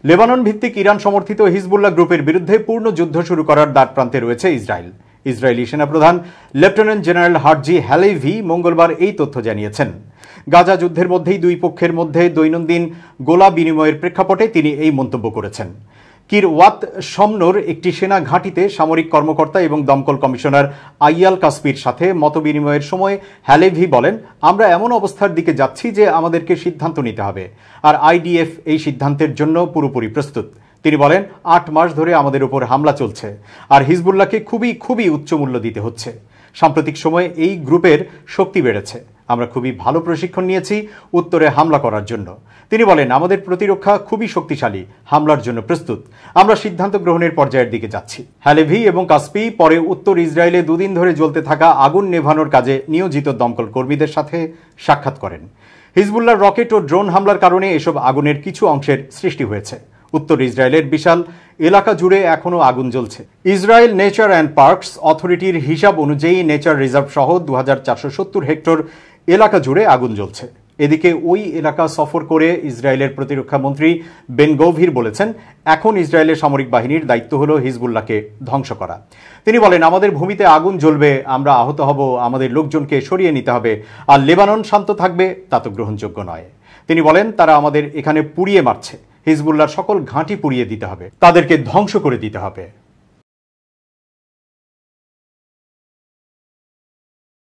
Lebanon ভিত্তিক Iran সমর্থিত Hezbollah গ্রুপের বিরুদ্ধে পূর্ণ যুদ্ধ শুরু করার দ্বারপ্রান্তে রয়েছে ইসরায়েল। ইসরায়েলি সেনাপ্রধান লেফটেন্যান্ট জেনারেল হার্জি হ্যালেভি মঙ্গলবার এই তথ্য জানিয়েছেন। গাজা যুদ্ধের মধ্যেই দুই পক্ষের মধ্যে দৈনন্দিন গোলা বিনিময়ের প্রেক্ষাপটে তিনি এই মন্তব্য করেছেন। কিরওয়াত শমনোর একটি সেনা ঘাঁটিতে সামরিক কর্মকর্তা এবং দমকল কমিশনার আইয়াল কাসপির সাথে মতবিনিময়ের সময় হ্যালেভি বলেন, আমরা এমন অবস্থার দিকে যাচ্ছি যে আমাদেরকে সিদ্ধান্ত নিতে হবে, আর আইডিএফ এই সিদ্ধান্তের জন্য পুরোপুরি প্রস্তুত। তিনি বলেন, ৮ মাস ধরে আমাদের উপর হামলা চলছে, আর হিজবুল্লাহকে খুবই উচ্চ মূল্য দিতে হচ্ছে। সাম্প্রতিক সময়ে এই গ্রুপের শক্তি বেড়েছে। আমরা খুবই ভালো প্রশিক্ষণ নিয়েছি উত্তরে হামলা করার জন্য। তিনি বলেন, আমাদের প্রতিরক্ষা খুবই শক্তিশালী, হামলার জন্য প্রস্তুত। আমরা সিদ্ধান্ত গ্রহণের পর্যায়ের দিকে যাচ্ছি। হ্যালেভি এবং কাসপি পরে উত্তর ইসরায়েলে দুদিন ধরে জ্বলতে থাকা আগুন নেভানোর কাজে নিয়োজিত দমকল কর্মীদের সাথে সাক্ষাৎ করেন। হিজবুল্লাহর রকেট ও ড্রোন হামলার কারণে এসব আগুনের কিছু অংশের সৃষ্টি হয়েছে। উত্তর ইসরায়েলের বিশাল এলাকা জুড়ে এখনও আগুন জ্বলছে। ইসরায়েল নেচার অ্যান্ড পার্কস অথরিটির হিসাব অনুযায়ী নেচার রিজার্ভ সহ 2470 হেক্টর এলাকা জুড়ে আগুন জ্বলছে। এদিকে ওই এলাকা সফর করে ইসরায়েলের প্রতিরক্ষা মন্ত্রী বেন গভির বলেছেন, এখন ইসরায়েলের সামরিক বাহিনীর দায়িত্ব হল হিজবুল্লাহকে ধ্বংস করা। তিনি বলেন, আমাদের ভূমিতে আগুন জ্বলবে, আমরা আহত হব, আমাদের লোকজনকে সরিয়ে নিতে হবে, আর লেবানন শান্ত থাকবে, তা তো গ্রহণযোগ্য নয়। তিনি বলেন, তারা আমাদের এখানে পুড়িয়ে মারছে, হিজবুল্লাহর সকল ঘাঁটি পুড়িয়ে দিতে হবে, তাদেরকে ধ্বংস করে দিতে হবে।